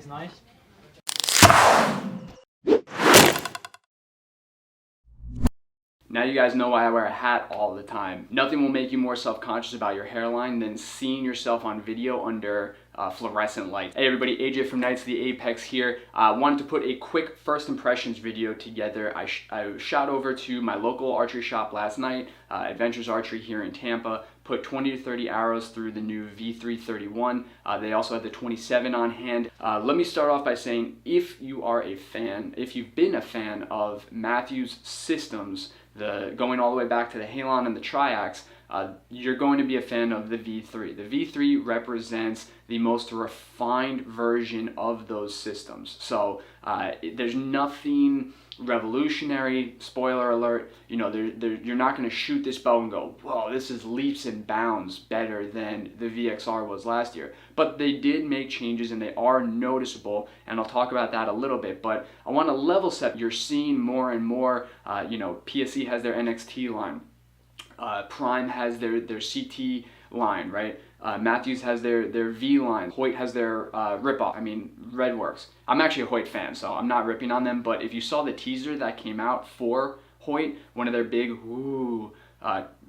is nice. Now you guys know why I wear a hat all the time. Nothing will make you more self-conscious about your hairline than seeing yourself on video under fluorescent light. Hey everybody, AJ from Knights of the Apex here. Wanted to put a quick first impressions video together. I shot over to my local archery shop last night, Adventures Archery here in Tampa. Put 20 to 30 arrows through the new V331. They also have the 27 on hand. Let me start off by saying, if you are a fan, if you've been a fan of Mathews systems, going all the way back to the Halon and the Triax, you're going to be a fan of the V3. The V3 represents the most refined version of those systems. So there's nothing revolutionary, spoiler alert, you know, you're not going to shoot this bow and go, whoa, this is leaps and bounds better than the VXR was last year. But they did make changes and they are noticeable, and I'll talk about that a little bit. But I want to level set. You're seeing more and more, you know, PSE has their NXT line. Prime has their CT line, right? Mathews has their V line. Hoyt has their rip-off. I mean, Redworks. I'm actually a Hoyt fan, so I'm not ripping on them, but if you saw the teaser that came out for Hoyt, one of their big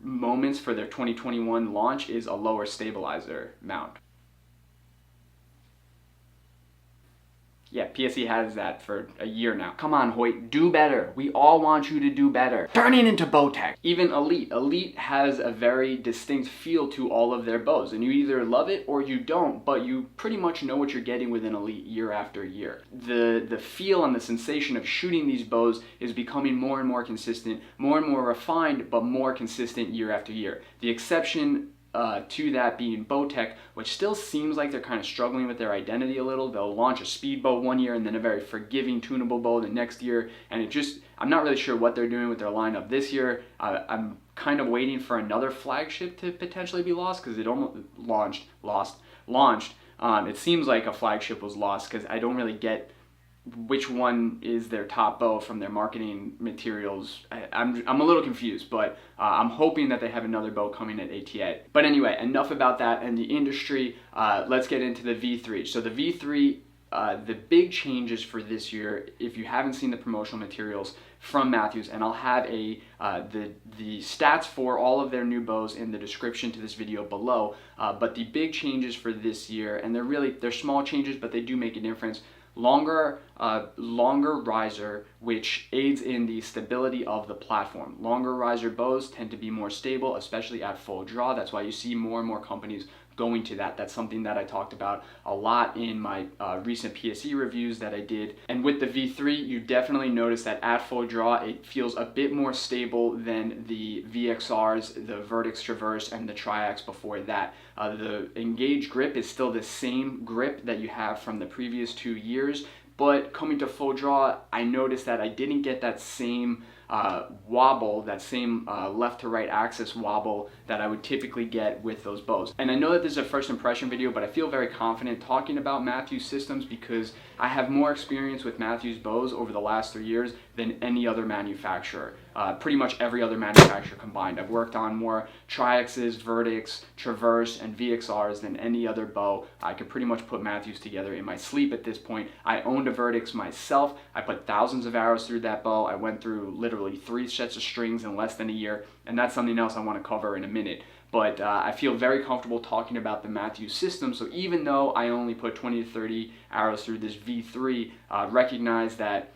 moments for their 2021 launch is a lower stabilizer mount. Yeah, PSE has that for a year now. Come on, Hoyt, do better. We all want you to do better. Turning into Bowtech. Even Elite has a very distinct feel to all of their bows, and you either love it or you don't, but you pretty much know what you're getting with an Elite year after year. The feel and the sensation of shooting these bows is becoming more and more consistent, more and more refined, but more consistent year after year. The exception to that being Bowtech, which still seems like they're kind of struggling with their identity a little. They'll launch a speed bow one year and then a very forgiving tunable bow the next year, and I'm not really sure what they're doing with their lineup this year. I'm kind of waiting for another flagship to potentially be lost, because it almost launched. It seems like a flagship was lost, because I don't really get which one is their top bow from their marketing materials. I'm a little confused, but I'm hoping that they have another bow coming at ATA. But anyway, enough about that and the industry. Let's get into the V3. So the V3, the big changes for this year, if you haven't seen the promotional materials from Mathews, and I'll have the stats for all of their new bows in the description to this video below, but the big changes for this year, and they're small changes, but they do make a difference. Longer riser, which aids in the stability of the platform. Longer riser bows tend to be more stable, especially at full draw. That's why you see more and more companies going to that. That's something that I talked about a lot in my recent PSE reviews that I did. And with the V3, you definitely notice that at full draw, it feels a bit more stable than the VXRs, the Vertex Traverse, and the Triax before that. The Engage grip is still the same grip that you have from the previous 2 years, but coming to full draw, I noticed that I didn't get that same wobble, that same left to right axis wobble that I would typically get with those bows. And I know that this is a first impression video, but I feel very confident talking about Mathews systems because I have more experience with Mathews bows over the last 3 years than any other manufacturer. Pretty much every other manufacturer combined. I've worked on more Triaxes, Vertex, Traverse, and VXRs than any other bow. I could pretty much put Mathews together in my sleep at this point. I owned a Vertex myself. I put thousands of arrows through that bow. I went through literally 3 sets of strings in less than a year, and that's something else I want to cover in a minute. But I feel very comfortable talking about the Mathews system, so even though I only put 20 to 30 arrows through this V3, recognize that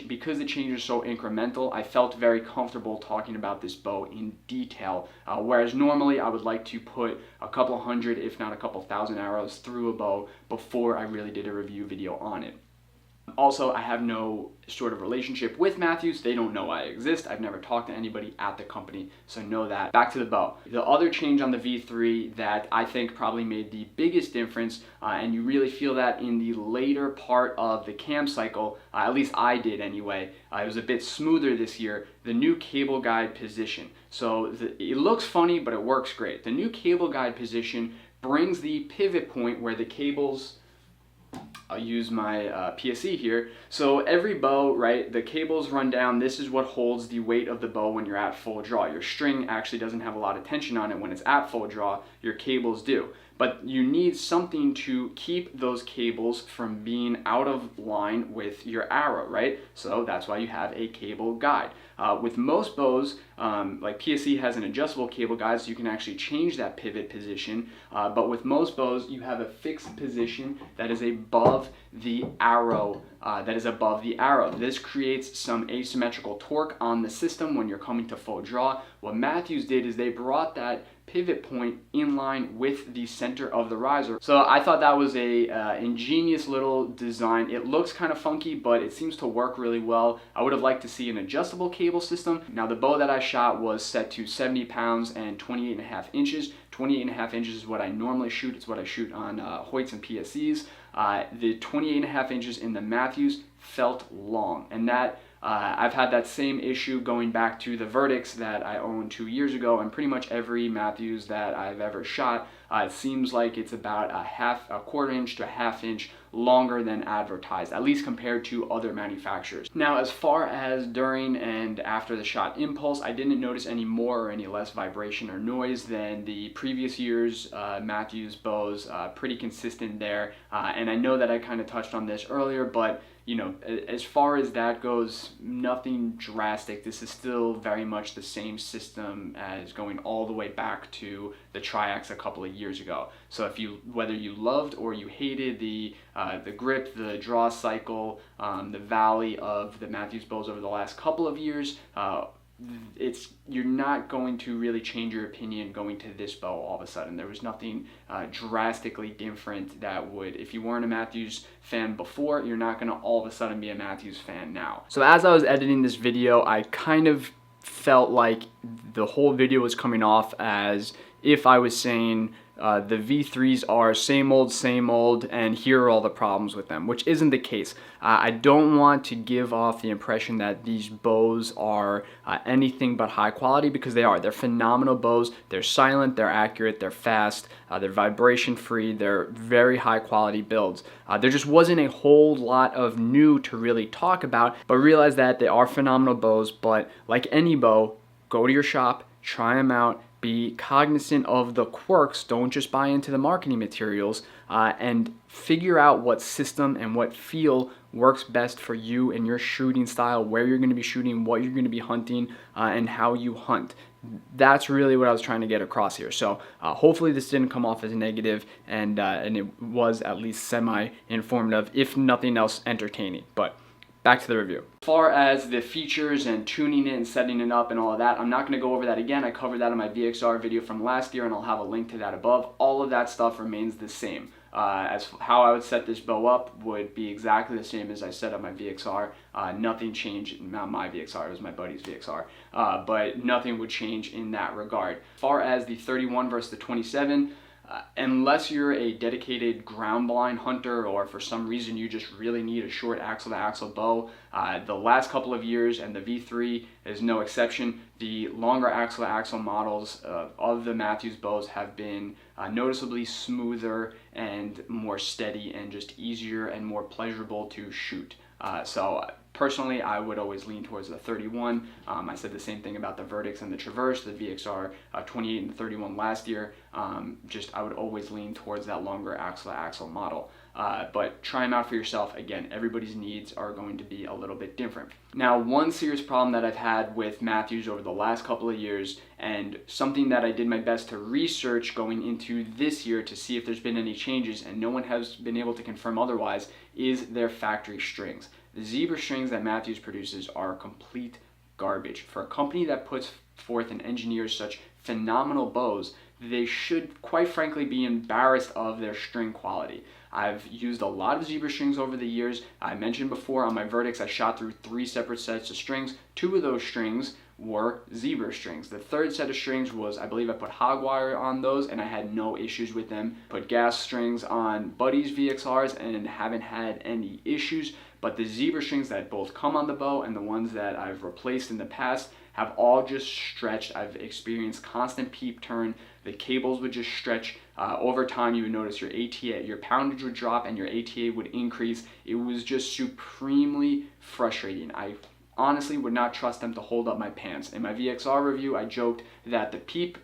because the change is so incremental, I felt very comfortable talking about this bow in detail, whereas normally I would like to put a couple hundred, if not a couple thousand arrows through a bow before I really did a review video on it. Also, I have no sort of relationship with Mathews. They don't know I exist. I've never talked to anybody at the company, so know that. Back to the bow. The other change on the V3 that I think probably made the biggest difference, and you really feel that in the later part of the cam cycle, at least I did anyway, it was a bit smoother this year, the new cable guide position. So it looks funny, but it works great. The new cable guide position brings the pivot point where the cables, I'll use my PSE here. So every bow, right, the cables run down. This is what holds the weight of the bow when you're at full draw. Your string actually doesn't have a lot of tension on it when it's at full draw. Your cables do. but you need something to keep those cables from being out of line with your arrow, right? So that's why you have a cable guide. With most bows, like PSE has an adjustable cable guide, so you can actually change that pivot position, but with most bows, you have a fixed position that is above the arrow. This creates some asymmetrical torque on the system when you're coming to full draw. What Mathews did is they brought that pivot point in line with the center of the riser. So I thought that was a ingenious little design. It looks kind of funky, but it seems to work really well. I would have liked to see an adjustable cable system. Now the bow that I shot was set to 70 pounds and 28.5 inches. 28.5 inches is what I normally shoot. It's what I shoot on Hoyts and PSEs. The 28.5 inches in the Mathews felt long, and that I've had that same issue going back to the Verdicts that I owned 2 years ago, and pretty much every Mathews that I've ever shot, it seems like it's about a quarter inch to a half inch longer than advertised, at least compared to other manufacturers. Now, as far as during and after the shot impulse, I didn't notice any more or any less vibration or noise than the previous year's Mathews bows. Pretty consistent there, and I know that I kind of touched on this earlier, but you know, as far as that goes, nothing drastic. This is still very much the same system as going all the way back to the Triax a couple of years ago. So whether you loved or you hated the grip, the draw cycle, the valley of the Mathews bows over the last couple of years, you're not going to really change your opinion going to this bow all of a sudden. There was nothing drastically different that would, if you weren't a Mathews fan before, you're not going to all of a sudden be a Mathews fan now. So as I was editing this video, I kind of felt like the whole video was coming off as if I was saying the V3s are same old, and here are all the problems with them, which isn't the case. I don't want to give off the impression that these bows are anything but high quality, because they are. They're phenomenal bows. They're silent, they're accurate, they're fast, they're vibration free, they're very high quality builds. There just wasn't a whole lot of new to really talk about, but realize that they are phenomenal bows. But like any bow, go to your shop, try them out, be cognizant of the quirks, don't just buy into the marketing materials, and figure out what system and what feel works best for you and your shooting style, where you're going to be shooting, what you're going to be hunting, and how you hunt. That's really what I was trying to get across here. So hopefully this didn't come off as negative, and it was at least semi-informative, if nothing else entertaining. But back to the review. As far as the features and tuning it and setting it up and all of that, I'm not going to go over that again. I covered that in my VXR video from last year, and I'll have a link to that above. All of that stuff remains the same. As how I would set this bow up would be exactly the same as I set up my VXR. Nothing changed. Not my VXR, it was my buddy's VXR. But nothing would change in that regard. As far as the 31 versus the 27, unless you're a dedicated ground blind hunter, or for some reason you just really need a short axle-to-axle bow, the last couple of years, and the V3 is no exception, the longer axle-to-axle models of the Mathews bows have been noticeably smoother and more steady and just easier and more pleasurable to shoot. So personally, I would always lean towards the 31. I said the same thing about the Verdicts and the Traverse, the VXR 28 and 31 last year. I would always lean towards that longer axle-to-axle model. But try them out for yourself. Again, everybody's needs are going to be a little bit different. Now, one serious problem that I've had with Mathews over the last couple of years, and something that I did my best to research going into this year to see if there's been any changes, and no one has been able to confirm otherwise, is their factory strings. The zebra strings that Mathews produces are complete garbage. For a company that puts forth and engineers such phenomenal bows, they should quite frankly be embarrassed of their string quality. I've used a lot of zebra strings over the years. I mentioned before on my Verdicts I shot through 3 separate sets of strings. 2 of those strings were zebra strings. The 3rd set of strings was, I believe I put hog wire on those and I had no issues with them. Put gas strings on Buddy's VXRs and haven't had any issues. But the zebra strings that both come on the bow and the ones that I've replaced in the past have all just stretched. I've experienced constant peep turn. The cables would just stretch. Over time, you would notice your ATA, your poundage would drop and your ATA would increase. It was just supremely frustrating. I honestly would not trust them to hold up my pants. In my VXR review, I joked that the peep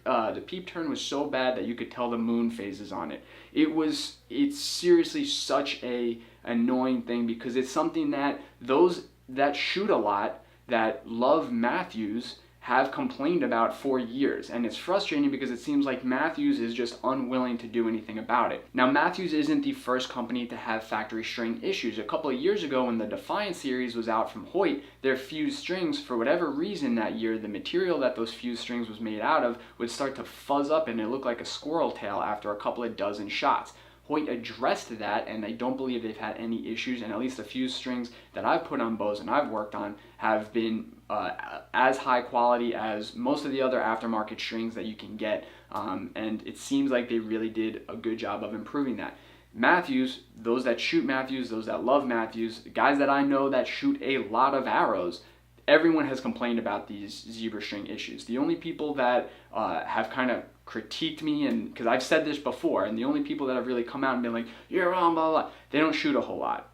turn was so bad that you could tell the moon phases on it. It's seriously such a annoying thing, because it's something that those that shoot a lot, that love Mathews, have complained about for years, and it's frustrating because it seems like Mathews is just unwilling to do anything about it. Now, Mathews isn't the first company to have factory string issues. A couple of years ago, when the Defiant series was out from Hoyt, their fused strings, for whatever reason that year, the material that those fused strings was made out of would start to fuzz up and it looked like a squirrel tail after a couple of dozen shots. Hoyt addressed that, and I don't believe they've had any issues, and at least the fused strings that I've put on bows and I've worked on have been as high quality as most of the other aftermarket strings that you can get, and it seems like they really did a good job of improving that. Mathews, those that shoot Mathews, those that love Mathews, guys that I know that shoot a lot of arrows, everyone has complained about these zebra string issues. The only people that have kind of critiqued me, and because I've said this before, and the only people that have really come out and been like, you're wrong, blah, blah, blah, they don't shoot a whole lot.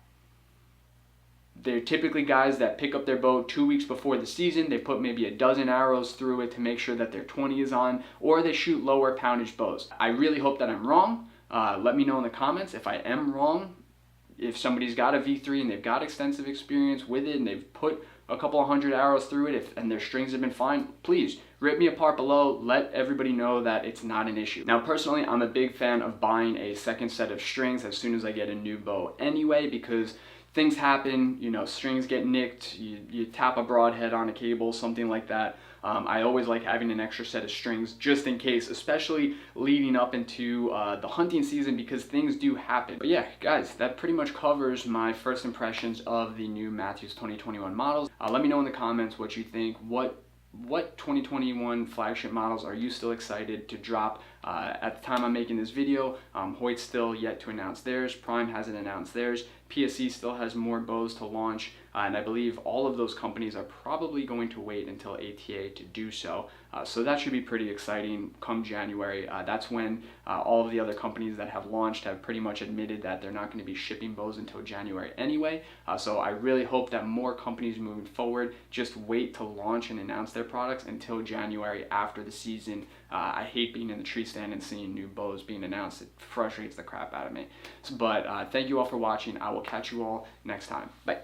They're typically guys that pick up their bow 2 weeks before the season, they put maybe a dozen arrows through it to make sure that their 20 is on, or they shoot lower poundage bows. I really hope that I'm wrong. Let me know in the comments if I am wrong. If somebody's got a V3 and they've got extensive experience with it and they've put a couple of hundred arrows through it and their strings have been fine, please rip me apart below. Let everybody know that it's not an issue. Now, personally, I'm a big fan of buying a second set of strings as soon as I get a new bow anyway, because things happen, you know, strings get nicked, you tap a broadhead on a cable, something like that. I always like having an extra set of strings just in case, especially leading up into the hunting season, because things do happen. But yeah, guys, that pretty much covers my first impressions of the new Mathews 2021 models. Let me know in the comments what you think. What 2021 flagship models are you still excited to drop? At the time I'm making this video, Hoyt's still yet to announce theirs, Prime hasn't announced theirs, PSE still has more bows to launch, and I believe all of those companies are probably going to wait until ATA to do so. So that should be pretty exciting come January. That's when all of the other companies that have launched have pretty much admitted that they're not going to be shipping bows until January anyway. So I really hope that more companies moving forward just wait to launch and announce their products until January after the season. I hate being in the tree stand and seeing new bows being announced. It frustrates the crap out of me. But thank you all for watching. I will catch you all next time. Bye.